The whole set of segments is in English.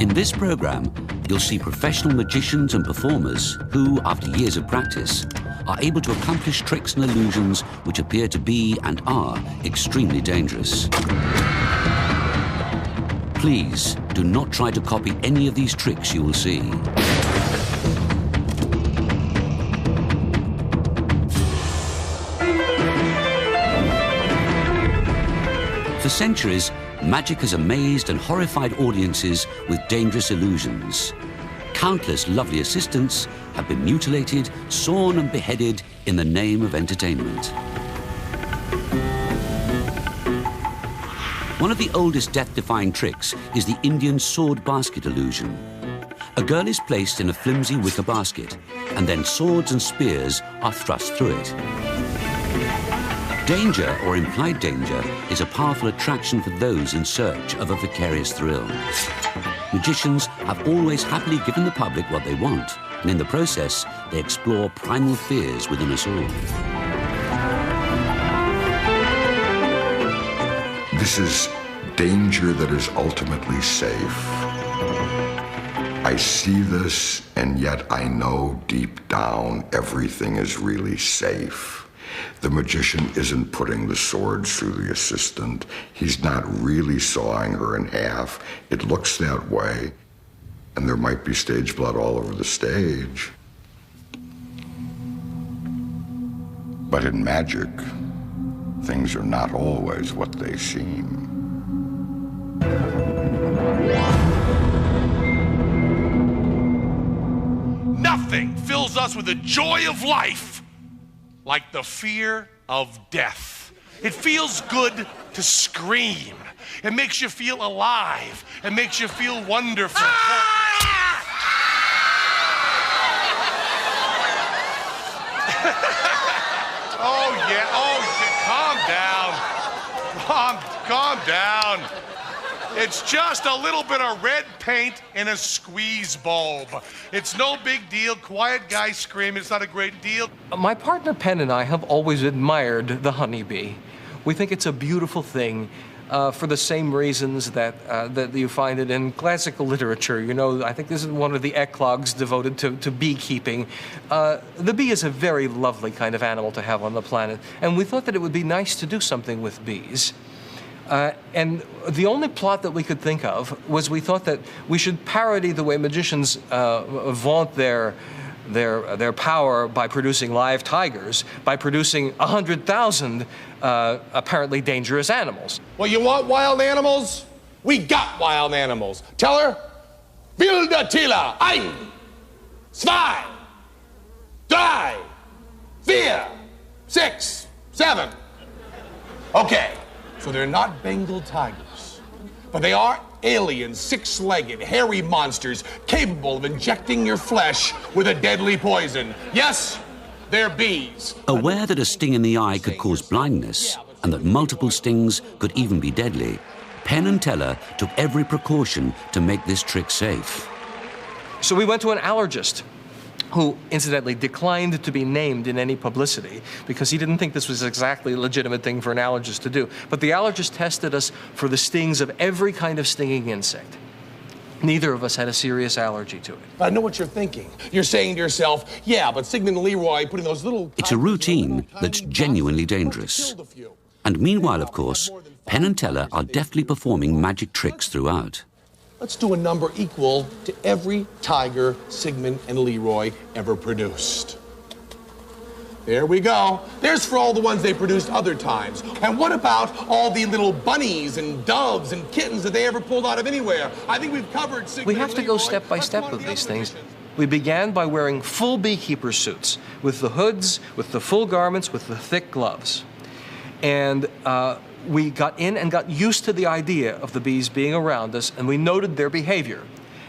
In this program, you'll see professional magicians and performers who, after years of practice, are able to accomplish tricks and illusions which appear to be and are extremely dangerous. Please do not try to copy any of these tricks you will see. For centuries, magic has amazed and horrified audiences with dangerous illusions. Countless lovely assistants have been mutilated, sawn and beheaded in the name of entertainment. One of the oldest death-defying tricks is the Indian sword basket illusion. A girl is placed in a flimsy wicker basket, and then swords and spears are thrust through it. Danger, or implied danger, is a powerful attraction for those in search of a vicarious thrill. Magicians have always happily given the public what they want, and in the process, they explore primal fears within us all. This is danger that is ultimately safe. I see this, and yet I know deep down everything is really safe. The magician isn't putting the swords through the assistant. He's not really sawing her in half. It looks that way, and there might be stage blood all over the stage. But in magic, things are not always what they seem. Nothing fills us with the joy of life like the fear of death. It feels good to scream. It makes you feel alive. It makes you feel wonderful. Oh yeah, calm down. It's just a little bit of red paint in a squeeze bulb. It's no big deal. Quiet guy screaming, it's not a great deal. My partner Penn and I have always admired the honeybee. We think it's a beautiful thing for the same reasons that you find it in classical literature. You know, I think this is one of the eclogues devoted to beekeeping. The bee is a very lovely kind of animal to have on the planet, and we thought that it would be nice to do something with bees. And the only plot that we could think of was we thought that we should parody the way magicians vaunt their power by producing live tigers, by producing 100,000 apparently dangerous animals. Well, you want wild animals? We got wild animals. Tell her, Wilder Tila, ein, zwei, drei, vier, six, seven. Okay. So they're not Bengal tigers, but they are alien, six-legged, hairy monsters capable of injecting your flesh with a deadly poison. Yes, they're bees. Aware that a sting in the eye could cause blindness, and that multiple stings could even be deadly, Penn and Teller took every precaution to make this trick safe. So we went to an allergist, who incidentally declined to be named in any publicity because he didn't think this was exactly a legitimate thing for an allergist to do. But the allergist tested us for the stings of every kind of stinging insect. Neither of us had a serious allergy to it. I know what you're thinking. You're saying to yourself, yeah, but Sigmund and Leroy putting those little... It's a routine that's genuinely dangerous. And meanwhile, of course, Penn and Teller are deftly performing magic tricks throughout. Let's do a number equal to every tiger Sigmund and Leroy ever produced. There we go. There's for all the ones they produced other times. And what about all the little bunnies and doves and kittens that they ever pulled out of anywhere? I think we've covered Sigmund. We have to go step by step with these things. We began by wearing full beekeeper suits, with the hoods, with the full garments, with the thick gloves. And we got in and got used to the idea of the bees being around us, and we noted their behavior.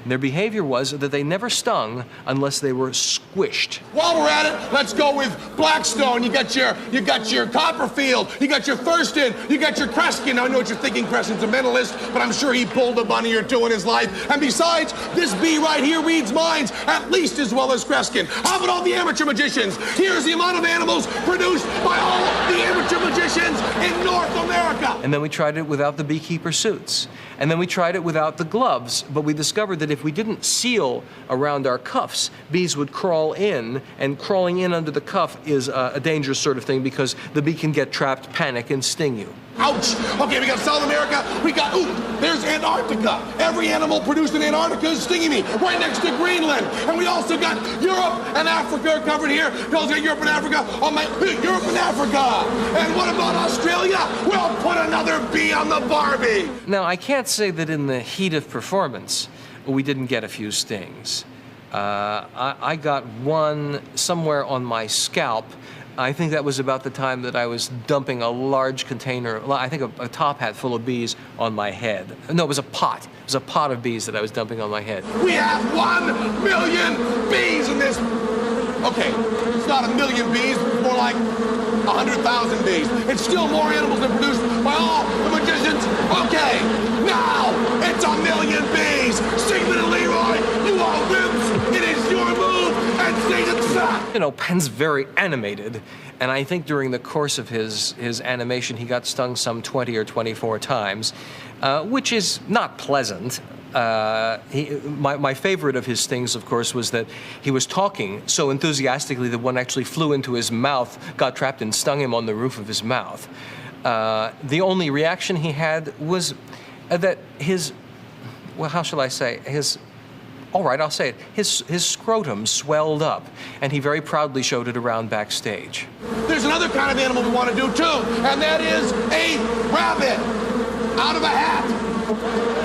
And their behavior was that they never stung unless they were squished. While we're at it, let's go with Blackstone. You got your Copperfield, you got your Thurston, you got your Kreskin. I know what you're thinking, Kreskin's a mentalist, but I'm sure he pulled a bunny or two in his life. And besides, this bee right here reads minds at least as well as Kreskin. How about all the amateur magicians? Here's the amount of animals produced by all the amateur magicians. magicians in North America. And then we tried it without the beekeeper suits. And then we tried it without the gloves, but we discovered that if we didn't seal around our cuffs, bees would crawl in, and crawling in under the cuff is a dangerous sort of thing because the bee can get trapped, panic, and sting you. Ouch! Okay, we got South America, we got, ooh, there's Antarctica. Every animal produced in Antarctica is stinging me, right next to Greenland. And we also got Europe and Africa covered here. We also got Europe and Africa on my, Europe and Africa. And what about Australia? We'll put another bee on the Barbie. Now, I can't say that in the heat of performance, we didn't get a few stings. I got one somewhere on my scalp. I think that was about the time that I was dumping a large container, I think a top hat full of bees on my head. No, it was a pot. It was a pot of bees that I was dumping on my head. We have 1 million bees in this. Okay, it's not 1 million bees, it's more like 100,000 bees. It's still more animals than produced by all the magicians. Okay, now it's 1 million bees. Sigmund and Leroy, you are wimps. It is your move, and Satan's shot. You know, Penn's very animated, and I think during the course of his animation, he got stung some 20 or 24 times, which is not pleasant. My favorite of his stings, of course, was that he was talking so enthusiastically that one actually flew into his mouth, got trapped, and stung him on the roof of his mouth. The only reaction he had was that his, well, how shall I say, all right, I'll say it, his scrotum swelled up, and he very proudly showed it around backstage. There's another kind of animal we want to do, too, and that is a rabbit out of a hat.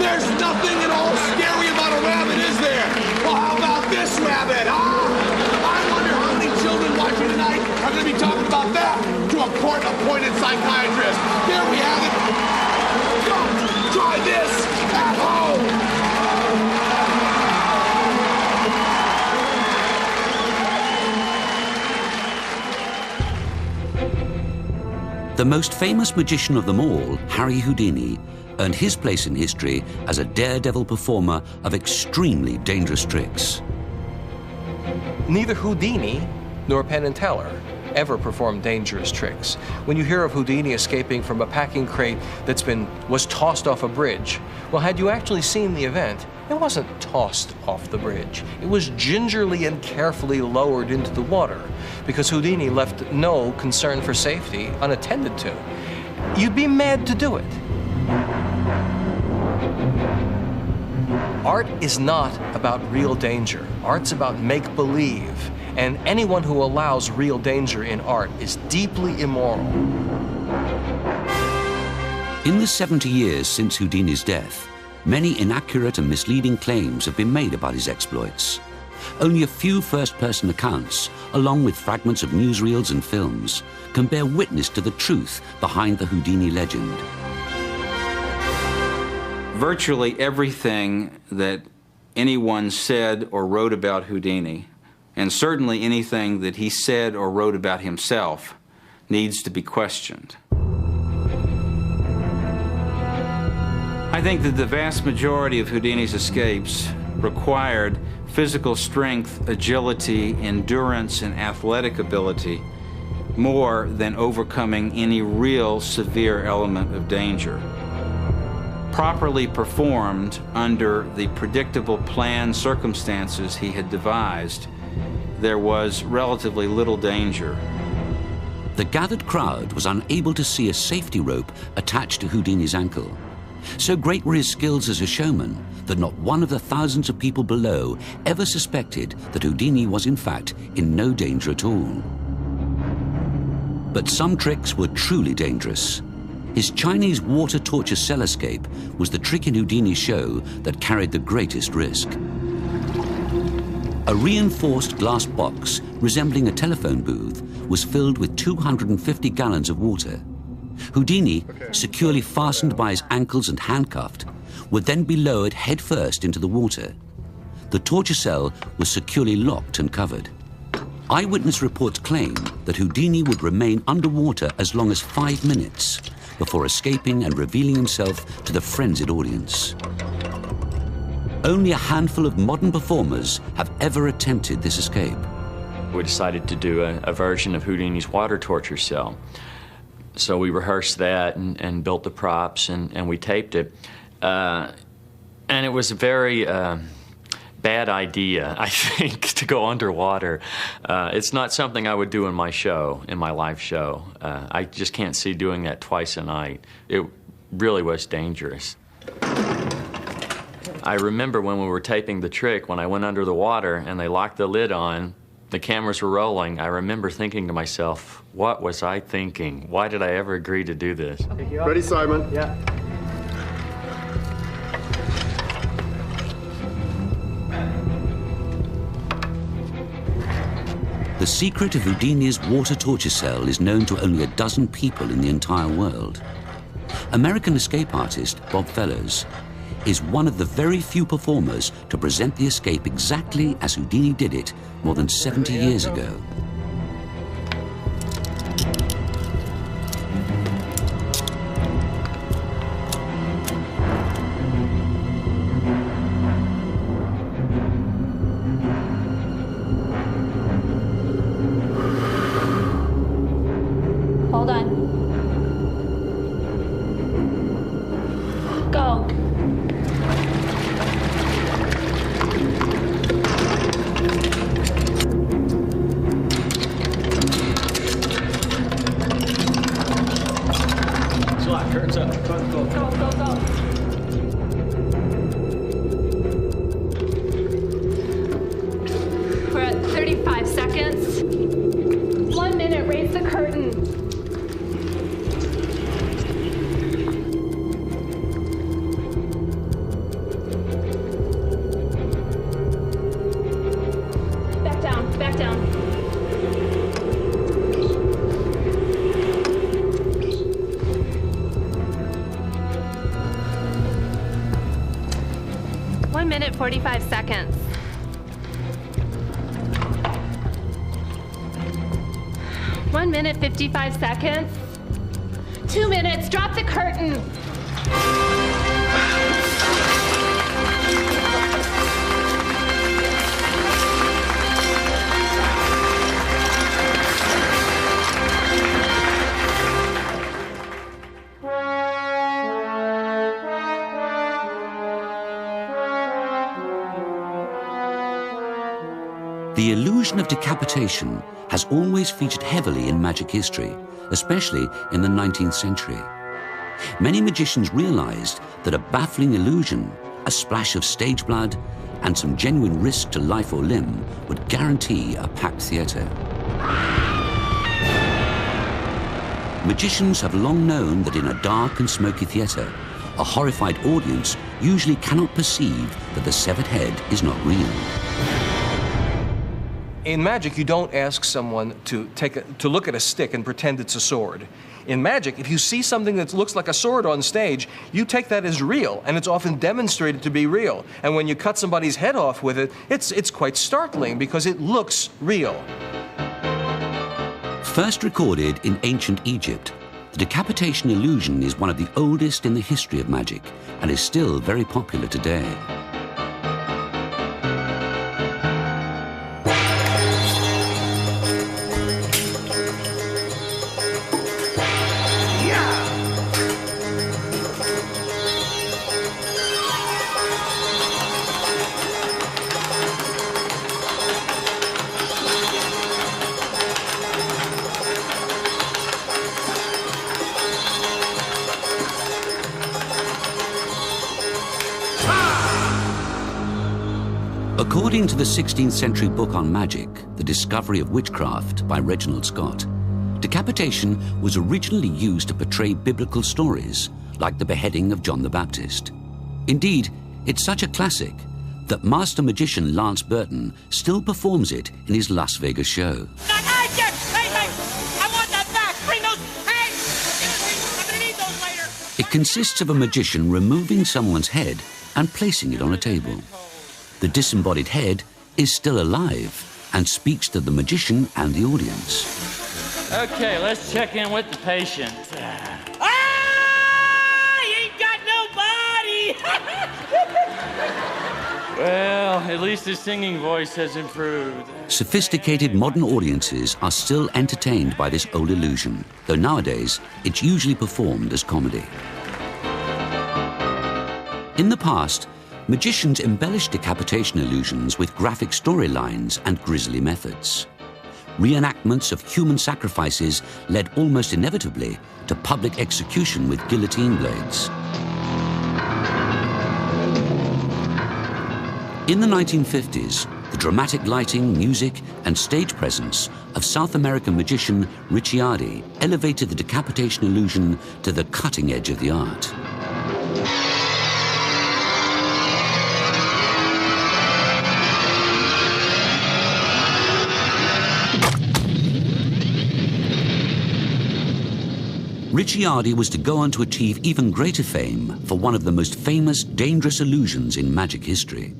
There's nothing at all scary about a rabbit, is there? Well, how about this rabbit, huh? I wonder how many children watching tonight are going to be talking about that to a court-appointed psychiatrist. There we have it. Don't try this at home. The most famous magician of them all, Harry Houdini, earned his place in history as a daredevil performer of extremely dangerous tricks. Neither Houdini nor Penn and Teller ever performed dangerous tricks. When you hear of Houdini escaping from a packing crate was tossed off a bridge, well, had you actually seen the event, it wasn't tossed off the bridge. It was gingerly and carefully lowered into the water because Houdini left no concern for safety unattended to. You'd be mad to do it. Art is not about real danger. Art's about make-believe. And anyone who allows real danger in art is deeply immoral. In the 70 years since Houdini's death, many inaccurate and misleading claims have been made about his exploits. Only a few first-person accounts, along with fragments of newsreels and films, can bear witness to the truth behind the Houdini legend. Virtually everything that anyone said or wrote about Houdini, and certainly anything that he said or wrote about himself, needs to be questioned. I think that the vast majority of Houdini's escapes required physical strength, agility, endurance, and athletic ability more than overcoming any real severe element of danger. Properly performed under the predictable planned circumstances he had devised, there was relatively little danger. The gathered crowd was unable to see a safety rope attached to Houdini's ankle. So great were his skills as a showman that not one of the thousands of people below ever suspected that Houdini was in fact in no danger at all. But some tricks were truly dangerous. His Chinese water torture cell escape was the trick in Houdini's show that carried the greatest risk. A reinforced glass box resembling a telephone booth was filled with 250 gallons of water. Houdini, securely fastened by his ankles and handcuffed, would then be lowered headfirst into the water. The torture cell was securely locked and covered. Eyewitness reports claim that Houdini would remain underwater as long as 5 minutes before escaping and revealing himself to the frenzied audience. Only a handful of modern performers have ever attempted this escape. We decided to do a version of Houdini's water torture cell. So we rehearsed that and built the props, and we taped it. And it was a very bad idea, I think, to go underwater. It's not something I would do in my show, in my live show. I just can't see doing that twice a night. It really was dangerous. I remember when we were taping the trick, when I went under the water and they locked the lid on, the cameras were rolling, I remember thinking to myself, what was I thinking? Why did I ever agree to do this? Ready, Simon? Yeah. The secret of Houdini's water torture cell is known to only a dozen people in the entire world. American escape artist Bob Fellows is one of the very few performers to present the escape exactly as Houdini did it more than 70 years ago. Hold on. Go. Slot, curtains up. Go, go. Go, go, go. We're at 35 seconds. 1 minute, raise the curtain. Back down, back down. One minute, 45 seconds. 1 minute, 55 seconds. 2 minutes, drop the curtain. The illusion of decapitation has always featured heavily in magic history, especially in the 19th century. Many magicians realized that a baffling illusion, a splash of stage blood, and some genuine risk to life or limb would guarantee a packed theater. Magicians have long known that in a dark and smoky theater, a horrified audience usually cannot perceive that the severed head is not real. In magic, you don't ask someone to look at a stick and pretend it's a sword. In magic, if you see something that looks like a sword on stage, you take that as real, and it's often demonstrated to be real. And when you cut somebody's head off with it, it's quite startling because it looks real. First recorded in ancient Egypt, the decapitation illusion is one of the oldest in the history of magic and is still very popular today. According to the 16th century book on magic, The Discovery of Witchcraft by Reginald Scott, decapitation was originally used to portray biblical stories, like the beheading of John the Baptist. Indeed, it's such a classic that master magician Lance Burton still performs it in his Las Vegas show. It consists of a magician removing someone's head and placing it on a table. The disembodied head is still alive and speaks to the magician and the audience. Okay, let's check in with the patient. Ah! He ain't got no body! Well, at least his singing voice has improved. Sophisticated modern audiences are still entertained by this old illusion, though nowadays it's usually performed as comedy. In the past, magicians embellished decapitation illusions with graphic storylines and grisly methods. Reenactments of human sacrifices led almost inevitably to public execution with guillotine blades. In the 1950s, the dramatic lighting, music, and stage presence of South American magician Ricciardi elevated the decapitation illusion to the cutting edge of the art. Ricciardi was to go on to achieve even greater fame for one of the most famous, dangerous illusions in magic history.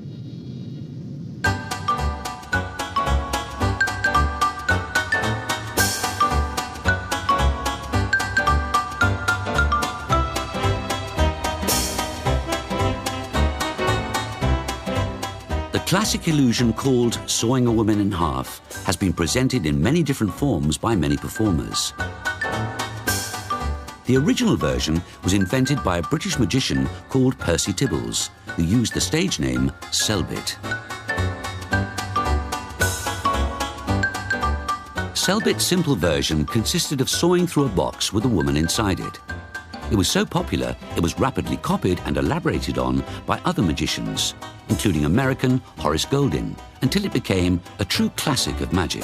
The classic illusion called sawing a woman in half has been presented in many different forms by many performers. The original version was invented by a British magician called Percy Tibbles, who used the stage name Selbit. Selbit's simple version consisted of sawing through a box with a woman inside it. It was so popular, it was rapidly copied and elaborated on by other magicians, including American Horace Goldin, until it became a true classic of magic.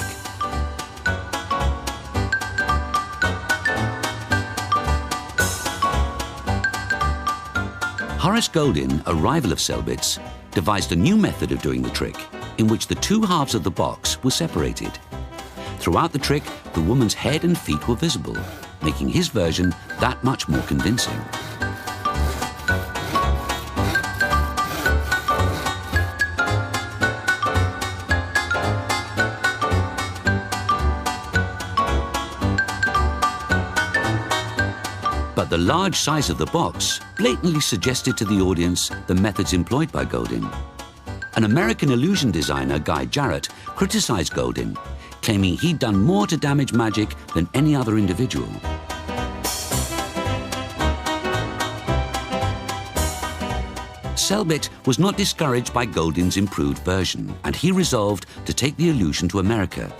Horace Goldin, a rival of Selbit's, devised a new method of doing the trick, in which the two halves of the box were separated. Throughout the trick, the woman's head and feet were visible, making his version that much more convincing. But the large size of the box blatantly suggested to the audience the methods employed by Goldin. An American illusion designer, Guy Jarrett, criticized Goldin, claiming he'd done more to damage magic than any other individual. Selbit was not discouraged by Goldin's improved version, and he resolved to take the illusion to America.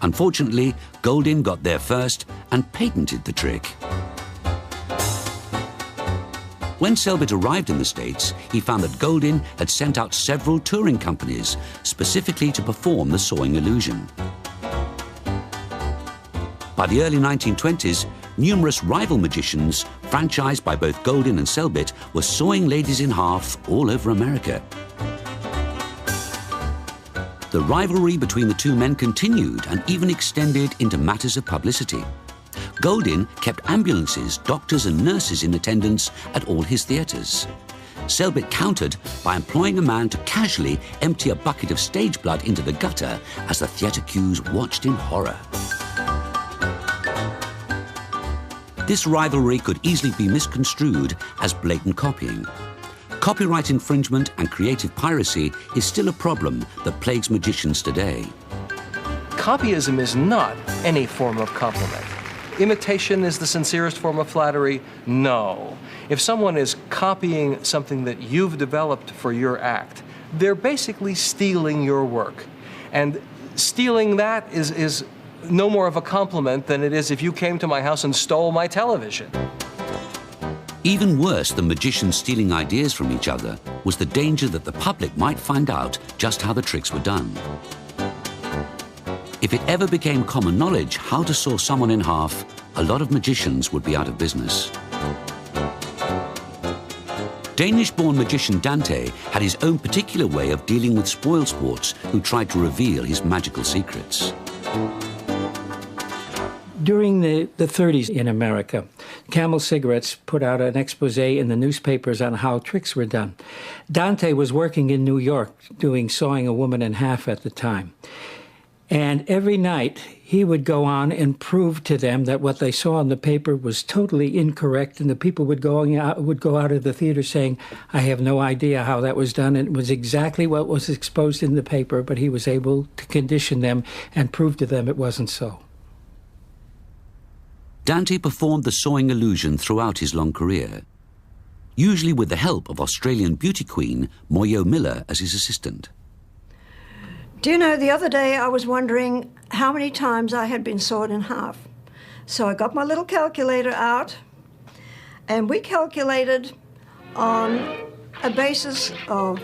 Unfortunately, Goldin got there first and patented the trick. When Selbit arrived in the States, he found that Goldin had sent out several touring companies specifically to perform the sawing illusion. By the early 1920s, numerous rival magicians, franchised by both Goldin and Selbit, were sawing ladies in half all over America. The rivalry between the two men continued and even extended into matters of publicity. Goldin kept ambulances, doctors and nurses in attendance at all his theatres. Selbit countered by employing a man to casually empty a bucket of stage blood into the gutter as the theatre queues watched in horror. This rivalry could easily be misconstrued as blatant copying. Copyright infringement and creative piracy is still a problem that plagues magicians today. Copyism is not any form of compliment. Imitation is the sincerest form of flattery? No. If someone is copying something that you've developed for your act, they're basically stealing your work. And stealing that is no more of a compliment than it is if you came to my house and stole my television. Even worse than magicians stealing ideas from each other was the danger that the public might find out just how the tricks were done. If it ever became common knowledge how to saw someone in half, a lot of magicians would be out of business. Danish-born magician Dante had his own particular way of dealing with spoilsports who tried to reveal his magical secrets. During the 30s in America, Camel Cigarettes put out an expose in the newspapers on how tricks were done. Dante was working in New York doing Sawing a Woman in Half at the time. And every night he would go on and prove to them that what they saw in the paper was totally incorrect, and the people would go out of the theater saying, I have no idea how that was done, and it was exactly what was exposed in the paper, but he was able to condition them and prove to them it wasn't so. Dante performed the sawing illusion throughout his long career, usually with the help of Australian beauty queen Moyo Miller as his assistant. Do you know, the other day I was wondering how many times I had been sawed in half. So I got my little calculator out, and we calculated on a basis of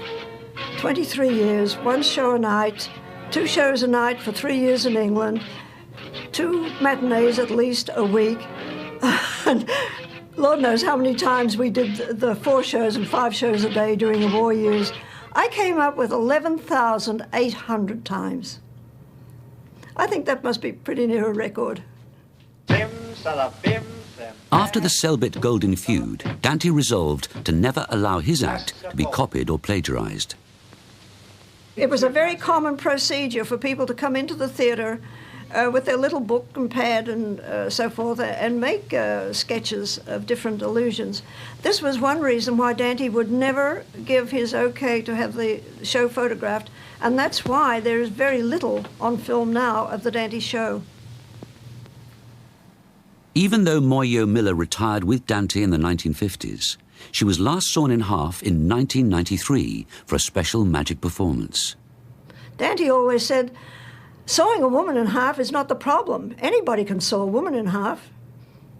23 years, 1 show a night, 2 shows a night for 3 years in England, 2 matinees at least a week, and Lord knows how many times we did the 4 shows and 5 shows a day during the war years. I came up with 11,800 times. I think that must be pretty near a record. After the Selbit Goldin feud, Dante resolved to never allow his act to be copied or plagiarized. It was a very common procedure for people to come into the theater with their little book and pad and so forth, and make sketches of different illusions. This was one reason why Dante would never give his okay to have the show photographed, and that's why there is very little on film now of the Dante show. Even though Moyo Miller retired with Dante in the 1950s, she was last sawn in half in 1993 for a special magic performance. Dante always said, sawing a woman in half is not the problem. Anybody can saw a woman in half.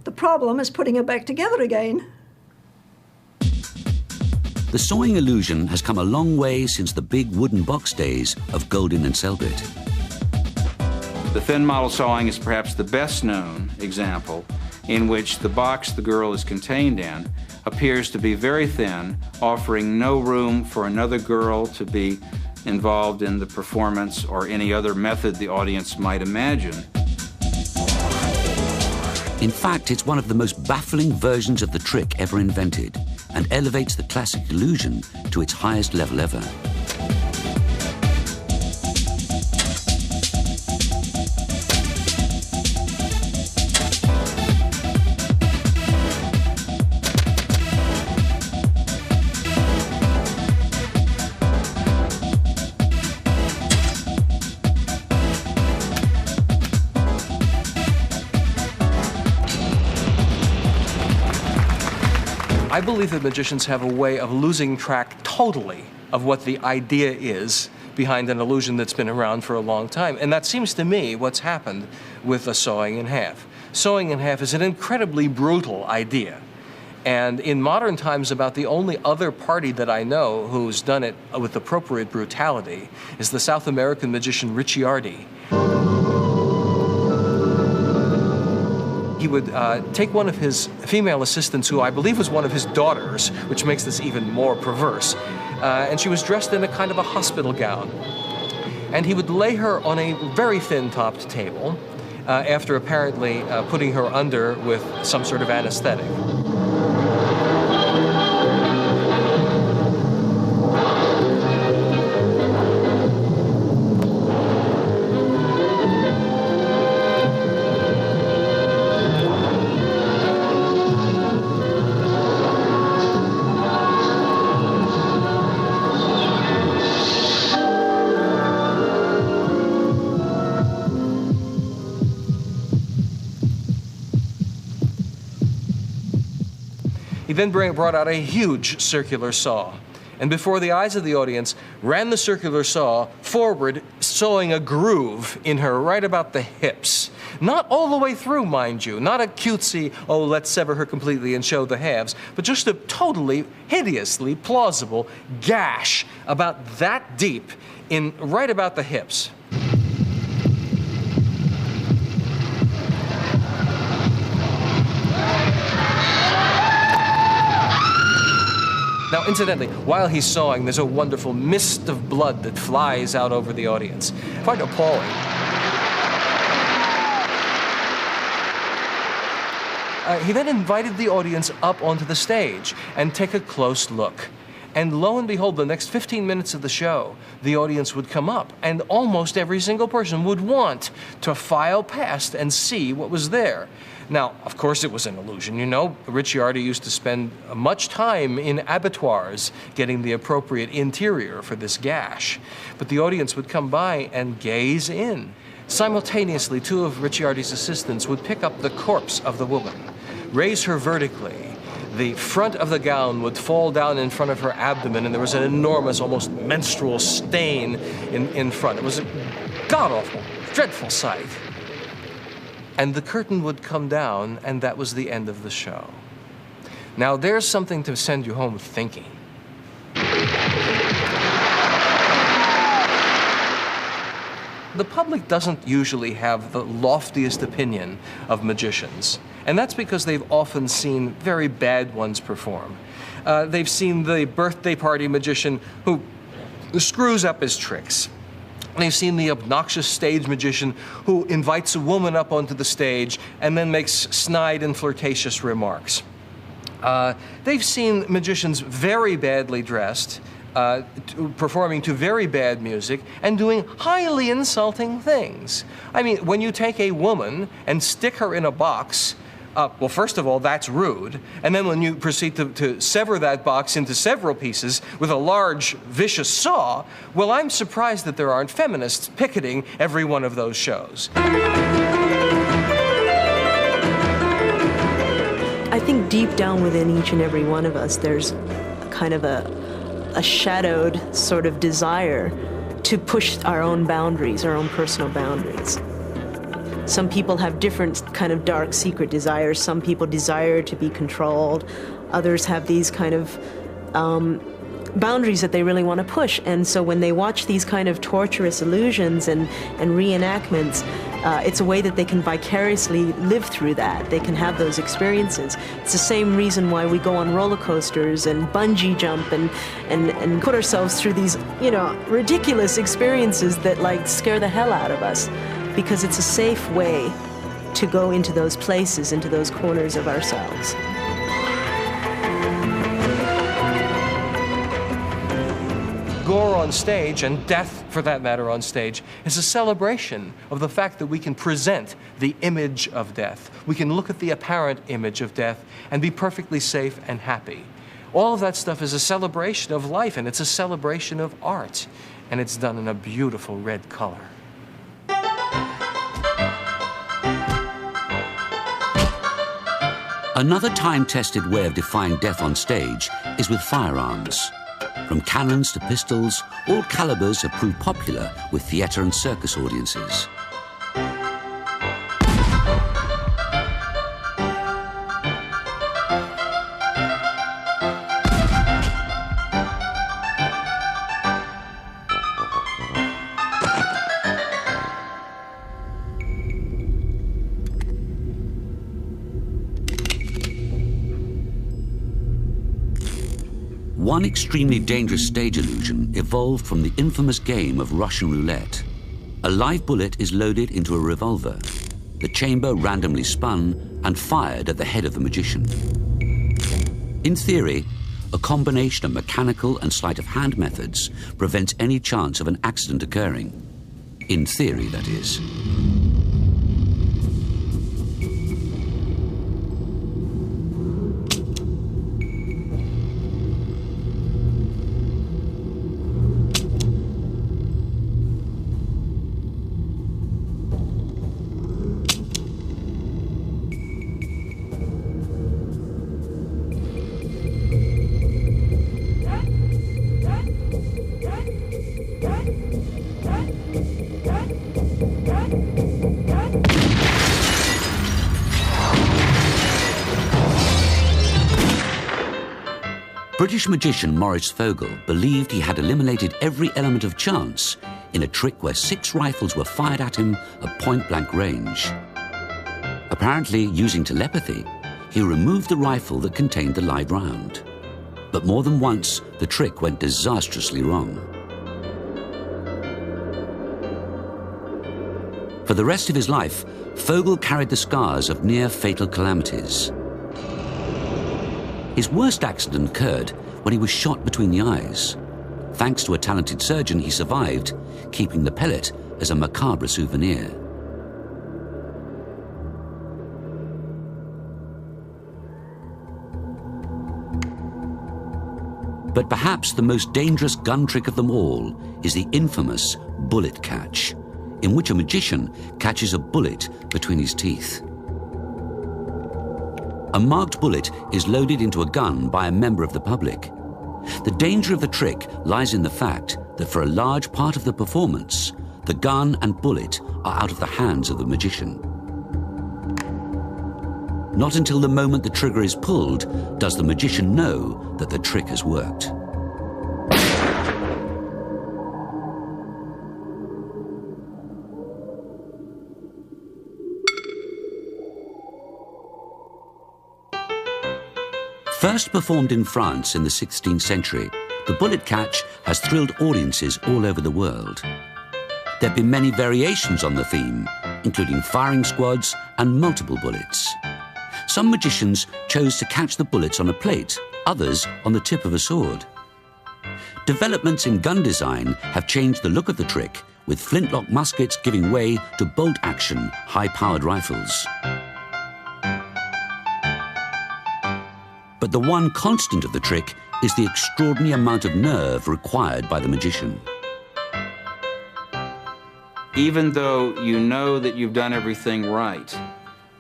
The problem is putting her back together again. The sawing illusion has come a long way since the big wooden box days of Goldin and Selbit. The thin model sawing is perhaps the best known example in which the box the girl is contained in appears to be very thin, offering no room for another girl to be involved in the performance or any other method the audience might imagine. In fact, it's one of the most baffling versions of the trick ever invented and elevates the classic illusion to its highest level ever. I believe that magicians have a way of losing track totally of what the idea is behind an illusion that's been around for a long time. And that seems to me what's happened with a sawing in half. Sawing in half is an incredibly brutal idea. And in modern times, about the only other party that I know who's done it with appropriate brutality is the South American magician Ricciardi. He would take one of his female assistants, who I believe was one of his daughters, which makes this even more perverse, and she was dressed in a kind of a hospital gown. And he would lay her on a very thin-topped table, after apparently putting her under with some sort of anesthetic. He then brought out a huge circular saw, and before the eyes of the audience, ran the circular saw forward, sawing a groove in her right about the hips. Not all the way through, mind you, not a cutesy, oh, let's sever her completely and show the halves, but just a totally, hideously plausible gash about that deep in right about the hips. Now, incidentally, while he's sawing, there's a wonderful mist of blood that flies out over the audience. Quite appalling. He then invited the audience up onto the stage and take a close look. And lo and behold, the next 15 minutes of the show, the audience would come up, and almost every single person would want to file past and see what was there. Now, of course, it was an illusion. You know, Ricciardi used to spend much time in abattoirs getting the appropriate interior for this gash. But the audience would come by and gaze in. Simultaneously, two of Ricciardi's assistants would pick up the corpse of the woman, raise her vertically. The front of the gown would fall down in front of her abdomen, and there was an enormous, almost menstrual stain in front. It was a god-awful, dreadful sight. And the curtain would come down, and that was the end of the show. Now, there's something to send you home thinking. The public doesn't usually have the loftiest opinion of magicians, and that's because they've often seen very bad ones perform. They've seen the birthday party magician who screws up his tricks. They've seen the obnoxious stage magician who invites a woman up onto the stage and then makes snide and flirtatious remarks. They've seen magicians very badly dressed, performing to very bad music and doing highly insulting things. I mean, when you take a woman and stick her in a box, well, first of all, that's rude. And then when you proceed to sever that box into several pieces with a large, vicious saw, well, I'm surprised that there aren't feminists picketing every one of those shows. I think deep down within each and every one of us, there's kind of a shadowed sort of desire to push our own boundaries, our own personal boundaries. Some people have different kind of dark secret desires. Some people desire to be controlled. Others have these kind of boundaries that they really want to push. And so when they watch these kind of torturous illusions and reenactments, it's a way that they can vicariously live through that. They can have those experiences. It's the same reason why we go on roller coasters and bungee jump and put ourselves through these, you know, ridiculous experiences that like scare the hell out of us, because it's a safe way to go into those places, into those corners of ourselves. Gore on stage, and death, for that matter, on stage, is a celebration of the fact that we can present the image of death. We can look at the apparent image of death and be perfectly safe and happy. All of that stuff is a celebration of life, and it's a celebration of art, and it's done in a beautiful red color. Another time-tested way of defying death on stage is with firearms. From cannons to pistols, all calibers have proved popular with theatre and circus audiences. One extremely dangerous stage illusion evolved from the infamous game of Russian roulette. A live bullet is loaded into a revolver, the chamber randomly spun and fired at the head of the magician. In theory, a combination of mechanical and sleight of hand methods prevents any chance of an accident occurring. In theory, that is. British magician Maurice Vogel believed he had eliminated every element of chance in a trick where 6 rifles were fired at him at point-blank range. Apparently, using telepathy, he removed the rifle that contained the live round. But more than once, the trick went disastrously wrong. For the rest of his life, Vogel carried the scars of near-fatal calamities. His worst accident occurred when he was shot between the eyes. Thanks to a talented surgeon, he survived, keeping the pellet as a macabre souvenir. But perhaps the most dangerous gun trick of them all is the infamous bullet catch, in which a magician catches a bullet between his teeth. A marked bullet is loaded into a gun by a member of the public. The danger of the trick lies in the fact that for a large part of the performance, the gun and bullet are out of the hands of the magician. Not until the moment the trigger is pulled does the magician know that the trick has worked. First performed in France in the 16th century, the bullet catch has thrilled audiences all over the world. There have been many variations on the theme, including firing squads and multiple bullets. Some magicians chose to catch the bullets on a plate, others on the tip of a sword. Developments in gun design have changed the look of the trick, with flintlock muskets giving way to bolt-action, high-powered rifles. But the one constant of the trick is the extraordinary amount of nerve required by the magician. Even though you know that you've done everything right,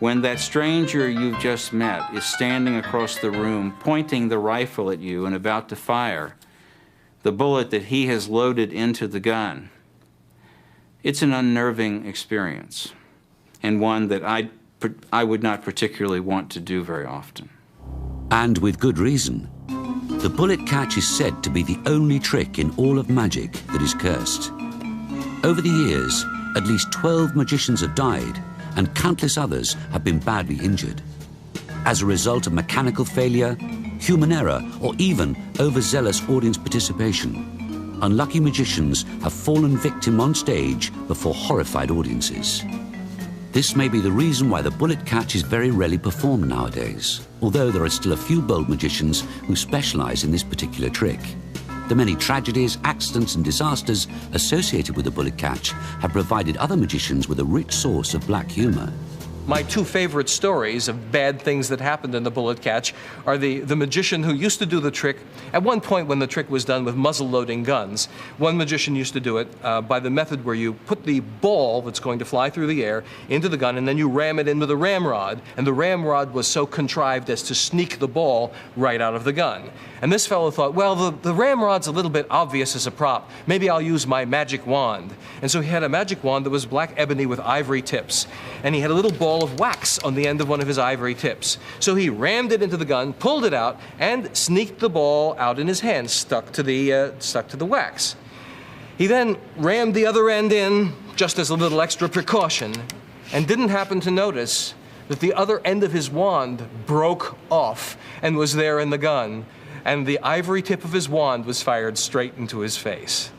when that stranger you've just met is standing across the room, pointing the rifle at you and about to fire the bullet that he has loaded into the gun, it's an unnerving experience, and one that I would not particularly want to do very often. And with good reason. The bullet catch is said to be the only trick in all of magic that is cursed. Over the years, at least 12 magicians have died, and countless others have been badly injured. As a result of mechanical failure, human error, or even overzealous audience participation, unlucky magicians have fallen victim on stage before horrified audiences. This may be the reason why the bullet catch is very rarely performed nowadays, although there are still a few bold magicians who specialize in this particular trick. The many tragedies, accidents, and disasters associated with the bullet catch have provided other magicians with a rich source of black humor. My two favorite stories of bad things that happened in the bullet catch are the magician who used to do the trick. At one point when the trick was done with muzzle-loading guns, one magician used to do it by the method where you put the ball that's going to fly through the air into the gun, and then you ram it in with a ramrod, and the ramrod was so contrived as to sneak the ball right out of the gun. And this fellow thought, well, the ramrod's a little bit obvious as a prop. Maybe I'll use my magic wand. And so he had a magic wand that was black ebony with ivory tips, and he had a little ball of wax on the end of one of his ivory tips. So he rammed it into the gun, pulled it out, and sneaked the ball out in his hand, stuck to the wax. He then rammed the other end in, just as a little extra precaution, and didn't happen to notice that the other end of his wand broke off and was there in the gun, and the ivory tip of his wand was fired straight into his face.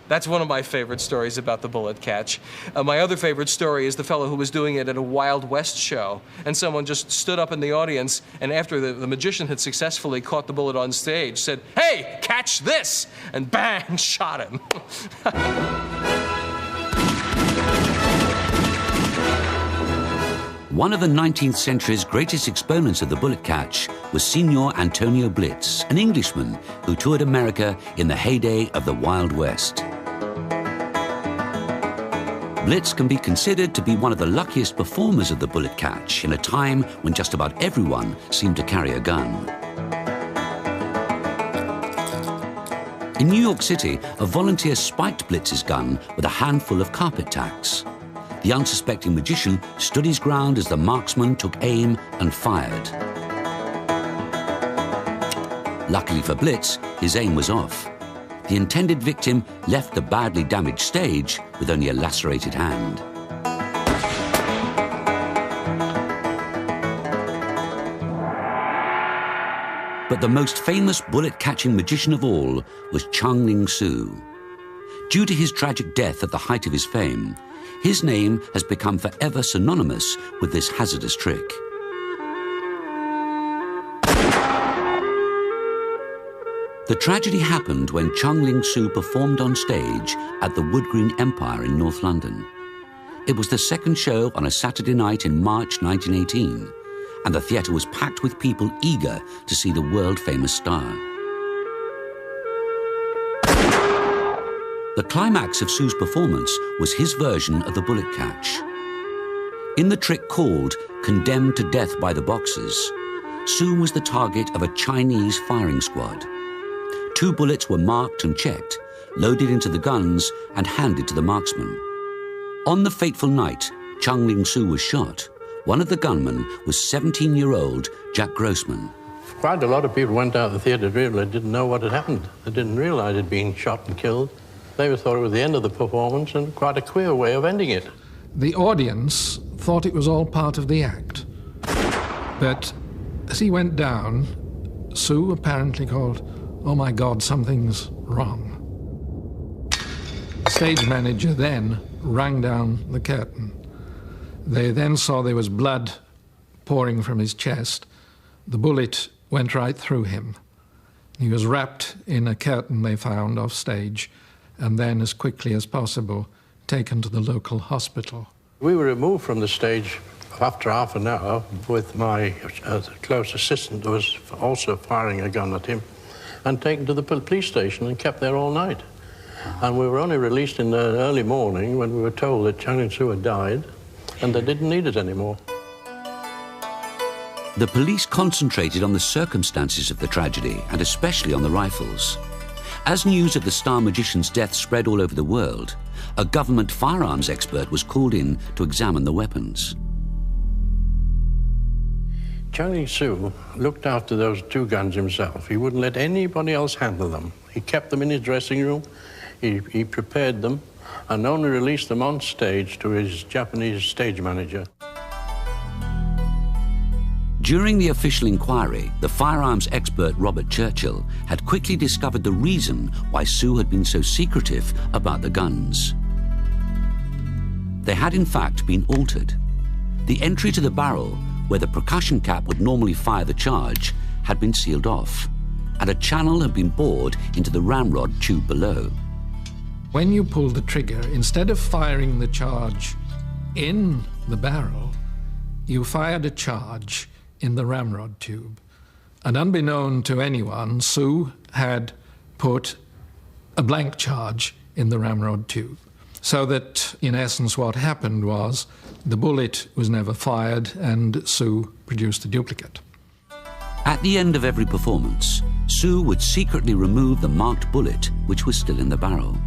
That's one of my favorite stories about the bullet catch. My other favorite story is the fellow who was doing it at a Wild West show, and someone just stood up in the audience, and after the magician had successfully caught the bullet on stage, said, "Hey, catch this!" and bang, shot him. One of the 19th century's greatest exponents of the bullet catch was Signor Antonio Blitz, an Englishman who toured America in the heyday of the Wild West. Blitz can be considered to be one of the luckiest performers of the bullet catch in a time when just about everyone seemed to carry a gun. In New York City, a volunteer spiked Blitz's gun with a handful of carpet tacks. The unsuspecting magician stood his ground as the marksman took aim and fired. Luckily for Blitz, his aim was off. The intended victim left the badly damaged stage with only a lacerated hand. But the most famous bullet-catching magician of all was Chung-Ling Soo. Due to his tragic death at the height of his fame, his name has become forever synonymous with this hazardous trick. The tragedy happened when Chung Ling-soo performed on stage at the Wood Green Empire in North London. It was the second show on a Saturday night in March 1918, and the theatre was packed with people eager to see the world-famous star. The climax of Sue's performance was his version of the bullet catch. In the trick called Condemned to Death by the Boxers, Sue was the target of a Chinese firing squad. 2 bullets were marked and checked, loaded into the guns and handed to the marksman. On the fateful night Chung Ling-soo was shot, one of the gunmen was 17-year-old Jack Grossman. Quite a lot of people went out of the theatre really didn't know what had happened. They didn't realise he'd been shot and killed. They thought it was the end of the performance, and quite a queer way of ending it. The audience thought it was all part of the act. But as he went down, Sue apparently called, "Oh my God, something's wrong." The stage manager then rang down the curtain. They then saw there was blood pouring from his chest. The bullet went right through him. He was wrapped in a curtain they found off stage, and then as quickly as possible taken to the local hospital. We were removed from the stage after half an hour with my close assistant who was also firing a gun at him, and taken to the police station and kept there all night. And we were only released in the early morning when we were told that Chung Ling-soo had died and they didn't need it anymore. The police concentrated on the circumstances of the tragedy and especially on the rifles. As news of the star magician's death spread all over the world, a government firearms expert was called in to examine the weapons. Chung Ling-soo looked after those 2 guns himself. He wouldn't let anybody else handle them. He kept them in his dressing room, he prepared them, and only released them on stage to his Japanese stage manager. During the official inquiry, the firearms expert Robert Churchill had quickly discovered the reason why Sue had been so secretive about the guns. They had in fact been altered. The entry to the barrel, where the percussion cap would normally fire the charge, had been sealed off, and a channel had been bored into the ramrod tube below. When you pulled the trigger, instead of firing the charge in the barrel, you fired a charge in the ramrod tube. And unbeknown to anyone, Sue had put a blank charge in the ramrod tube. So that, in essence, what happened was the bullet was never fired and Sue produced a duplicate. At the end of every performance, Sue would secretly remove the marked bullet which was still in the barrel.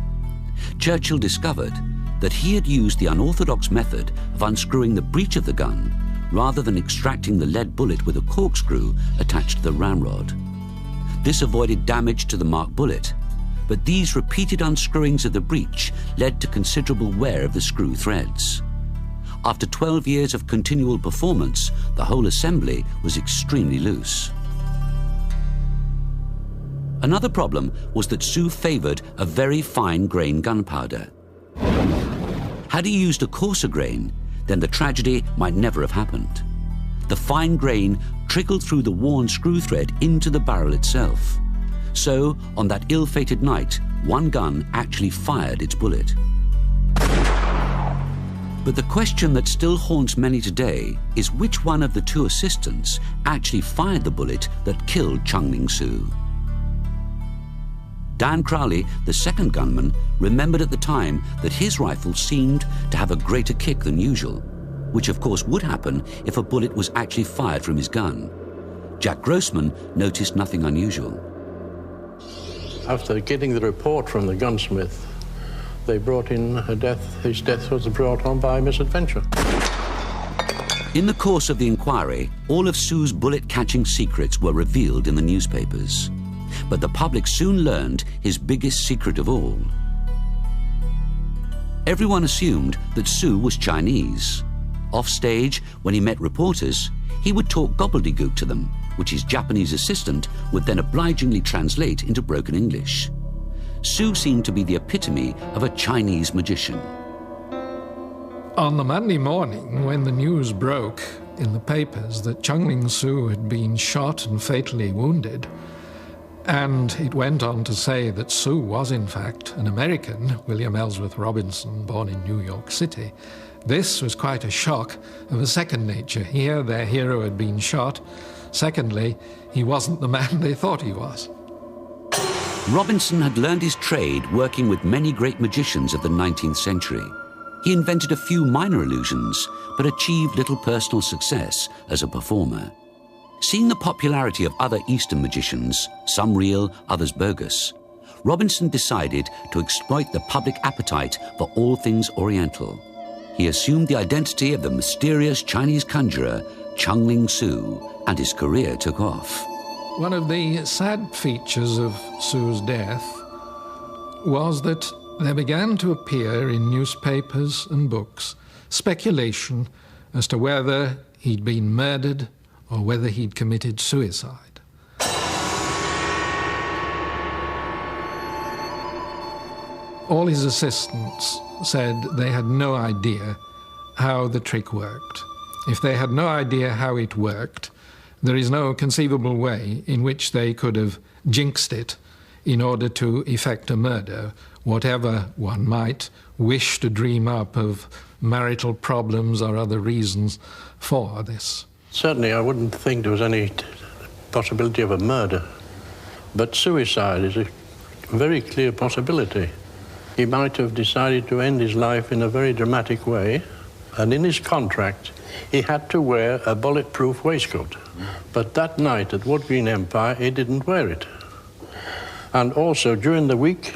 Churchill discovered that he had used the unorthodox method of unscrewing the breech of the gun rather than extracting the lead bullet with a corkscrew attached to the ramrod. This avoided damage to the marked bullet, but these repeated unscrewings of the breech led to considerable wear of the screw threads. After 12 years of continual performance, the whole assembly was extremely loose. Another problem was that Sue favored a very fine-grain gunpowder. Had he used a coarser grain, then the tragedy might never have happened. The fine grain trickled through the worn screw thread into the barrel itself. So, on that ill-fated night, one gun actually fired its bullet. But the question that still haunts many today is which one of the 2 assistants actually fired the bullet that killed Chung Ling-soo. Dan Crowley, the second gunman, remembered at the time that his rifle seemed to have a greater kick than usual, which of course would happen if a bullet was actually fired from his gun. Jack Grossman noticed nothing unusual. After getting the report from the gunsmith, they brought in a death. His death was brought on by misadventure. In the course of the inquiry, all of Sue's bullet-catching secrets were revealed in the newspapers. But the public soon learned his biggest secret of all. Everyone assumed that Sue was Chinese. Off stage, when he met reporters, he would talk gobbledygook to them, which his Japanese assistant would then obligingly translate into broken English. Sue seemed to be the epitome of a Chinese magician. On the Monday morning, when the news broke in the papers that Chung Ling-soo had been shot and fatally wounded, And it went on to say that Sue was, in fact, an American, William Ellsworth Robinson, born in New York City. This was quite a shock of a second nature. Here, their hero had been shot. Secondly, he wasn't the man they thought he was. Robinson had learned his trade working with many great magicians of the 19th century. He invented a few minor illusions, but achieved little personal success as a performer. Seeing the popularity of other Eastern magicians, some real, others bogus, Robinson decided to exploit the public appetite for all things Oriental. He assumed the identity of the mysterious Chinese conjurer, Chung-Ling Soo, and his career took off. One of the sad features of Sue's death was that there began to appear in newspapers and books speculation as to whether he'd been murdered or whether he'd committed suicide. All his assistants said they had no idea how the trick worked. If they had no idea how it worked, there is no conceivable way in which they could have jinxed it in order to effect a murder, whatever one might wish to dream up of marital problems or other reasons for this. Certainly, I wouldn't think there was any possibility of a murder, but suicide is a very clear possibility. He might have decided to end his life in a very dramatic way, and in his contract, he had to wear a bulletproof waistcoat. But that night at Wood Green Empire, he didn't wear it. And also, during the week,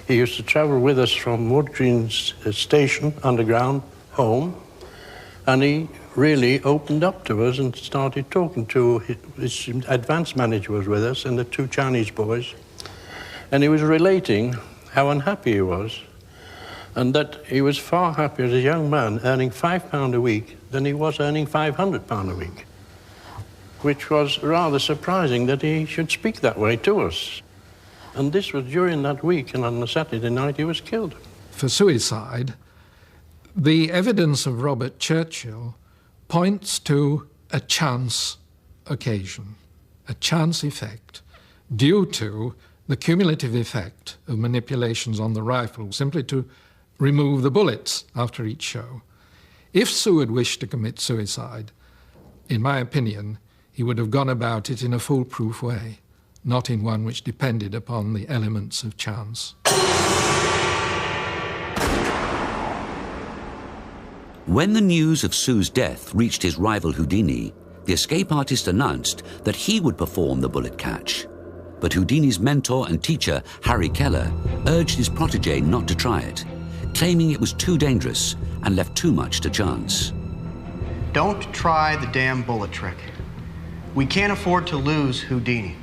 he used to travel with us from Wood Green's station, underground, home, and he really opened up to us and started talking to his advance manager was with us and the two Chinese boys, and he was relating how unhappy he was, and that he was far happier as a young man earning £5 a week than he was earning £500 a week, which was rather surprising that he should speak that way to us. And this was during that week, and on the Saturday night he was killed. For suicide, the evidence of Robert Churchill points to a chance occasion, a chance effect, due to the cumulative effect of manipulations on the rifle, simply to remove the bullets after each show. If Sue had wished to commit suicide, in my opinion, he would have gone about it in a foolproof way, not in one which depended upon the elements of chance. When the news of Sue's death reached his rival Houdini, the escape artist announced that he would perform the bullet catch. But Houdini's mentor and teacher, Harry Keller, urged his protege not to try it, claiming it was too dangerous and left too much to chance. Don't try the damn bullet trick. We can't afford to lose Houdini.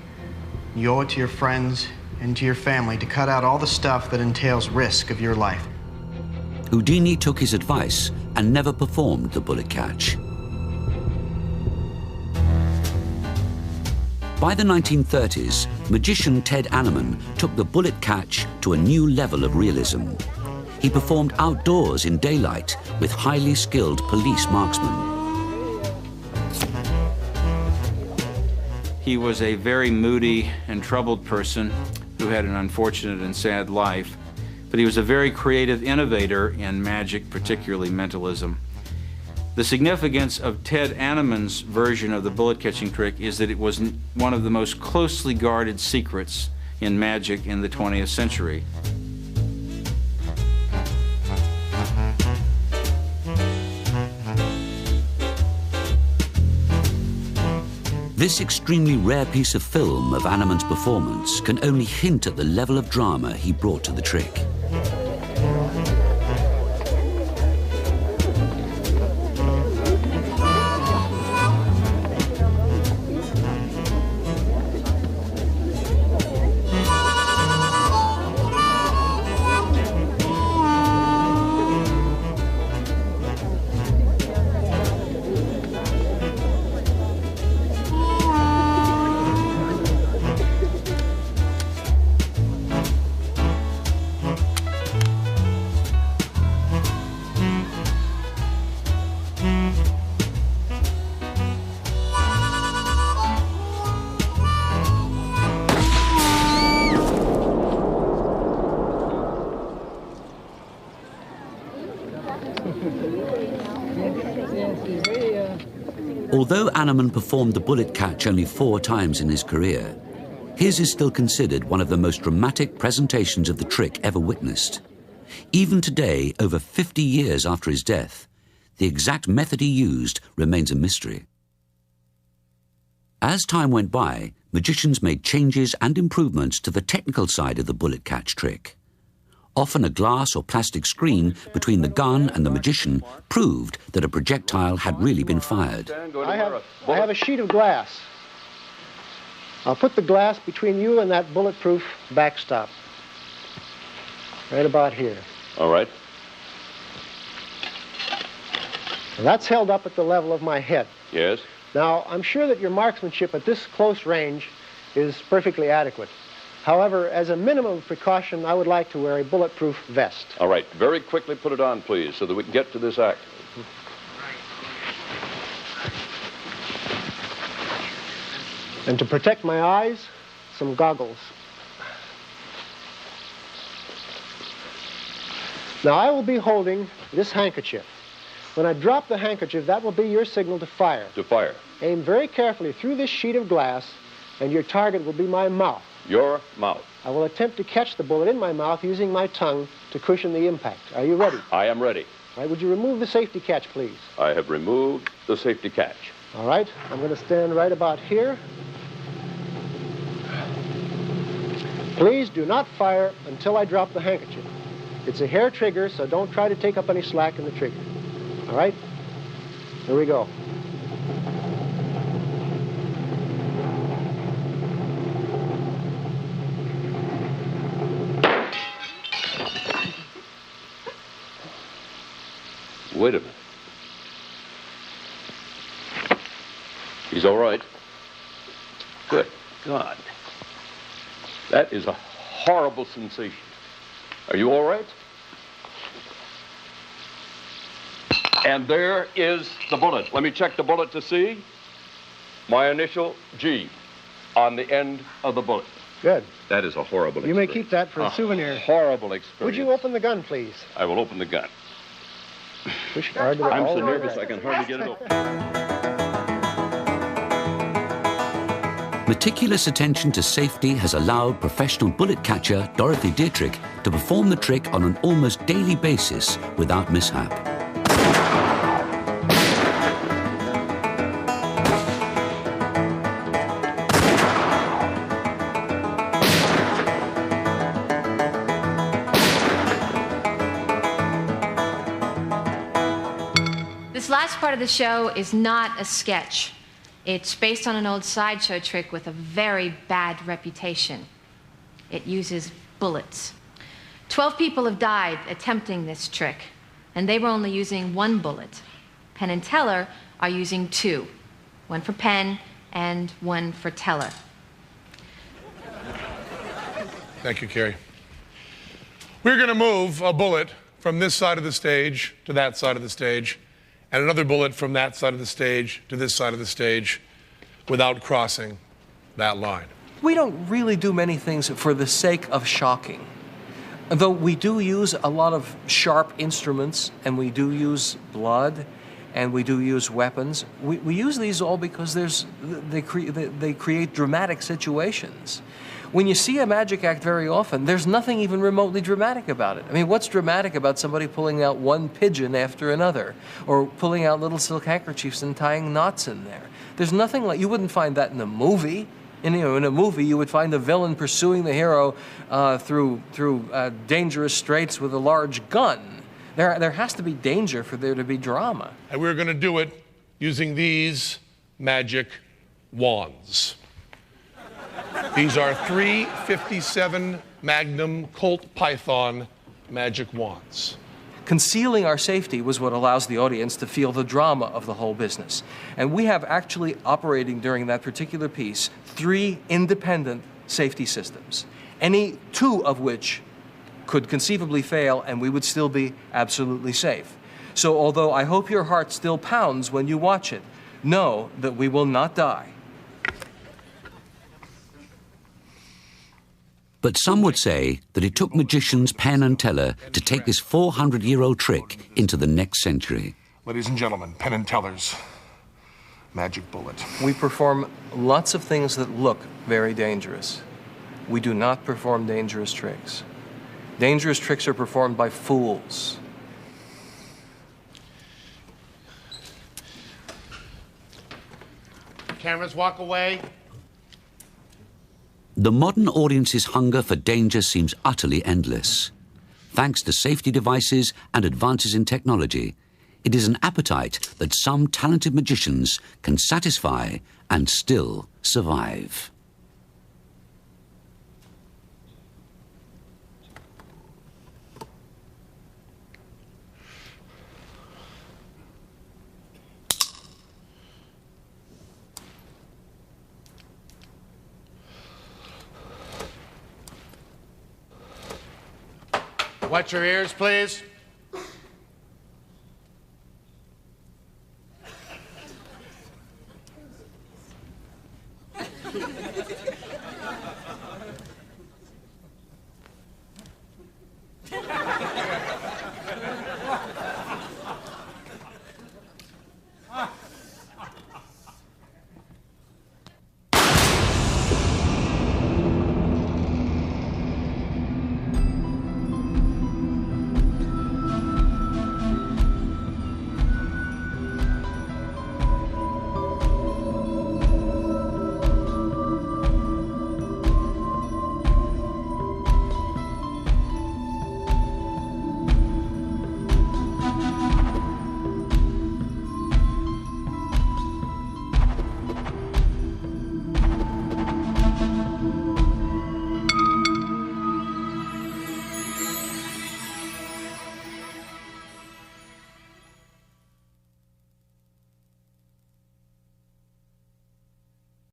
You owe it to your friends and to your family to cut out all the stuff that entails risk of your life. Houdini took his advice and never performed the bullet catch. By the 1930s, magician Ted Anneman took the bullet catch to a new level of realism. He performed outdoors in daylight with highly skilled police marksmen. He was a very moody and troubled person who had an unfortunate and sad life, but he was a very creative innovator in magic, particularly mentalism. The significance of Ted Anneman's version of the bullet catching trick is that it was one of the most closely guarded secrets in magic in the 20th century. This extremely rare piece of film of Anneman's performance can only hint at the level of drama he brought to the trick. Although Anneman performed the bullet catch only 4 times in his career, his is still considered one of the most dramatic presentations of the trick ever witnessed. Even today, over 50 years after his death, the exact method he used remains a mystery. As time went by, magicians made changes and improvements to the technical side of the bullet catch trick. Often a glass or plastic screen between the gun and the magician proved that a projectile had really been fired. I have a sheet of glass. I'll put the glass between you and that bulletproof backstop. Right about here. All right. And that's held up at the level of my head. Yes. Now, I'm sure that your marksmanship at this close range is perfectly adequate. However, as a minimum of precaution, I would like to wear a bulletproof vest. All right. Very quickly put it on, please, so that we can get to this act. And to protect my eyes, some goggles. Now, I will be holding this handkerchief. When I drop the handkerchief, that will be your signal to fire. To fire. Aim very carefully through this sheet of glass, and your target will be my mouth. Your mouth. I will attempt to catch the bullet in my mouth using my tongue to cushion the impact. Are you ready? I am ready. All right, would you remove the safety catch, please? I have removed the safety catch. All right, I'm going to stand right about here. Please do not fire until I drop the handkerchief. It's a hair trigger, so don't try to take up any slack in the trigger. All right? Here we go. Wait a minute. He's all right. Good God. That is a horrible sensation. Are you all right? And there is the bullet. Let me check the bullet to see. My initial G on the end of the bullet. Good. That is a horrible You experience. may keep that for a souvenir. Horrible experience. Would you open the gun, please? I will open the gun. Push hard to the I'm so nervous I can hardly get it open. Meticulous attention to safety has allowed professional bullet catcher Dorothy Dietrich to perform the trick on an almost daily basis without mishap. This last part of the show is not a sketch. It's based on an old sideshow trick with a very bad reputation. It uses bullets. 12 people have died attempting this trick, and they were only using 1 bullet. Penn and Teller are using 2, 1 for Penn and 1 for Teller. Thank you, Carrie. We're going to move a bullet from this side of the stage to that side of the stage, and another bullet from that side of the stage to this side of the stage without crossing that line. We don't really do many things for the sake of shocking. Though we do use a lot of sharp instruments, and we do use blood, and we do use weapons. We use these all because they create dramatic situations. When you see a magic act very often, there's nothing even remotely dramatic about it. I mean, what's dramatic about somebody pulling out one pigeon after another, or pulling out little silk handkerchiefs and tying knots in there? There's nothing like, you wouldn't find that in a movie. In a movie, you would find the villain pursuing the hero through dangerous straits with a large gun. There has to be danger for there to be drama. And we're going to do it using these magic wands. These are 357 Magnum Colt Python magic wands. Concealing our safety was what allows the audience to feel the drama of the whole business. And we have actually operating during that particular piece 3 independent safety systems, any 2 of which could conceivably fail and we would still be absolutely safe. So although I hope your heart still pounds when you watch it, know that we will not die. But some would say that it took magicians Penn and Teller to take this 400-year-old trick into the next century. Ladies and gentlemen, Penn and Teller's magic bullet. We perform lots of things that look very dangerous. We do not perform dangerous tricks. Dangerous tricks are performed by fools. Cameras, walk away. The modern audience's hunger for danger seems utterly endless. Thanks to safety devices and advances in technology, it is an appetite that some talented magicians can satisfy and still survive. Watch your ears, please.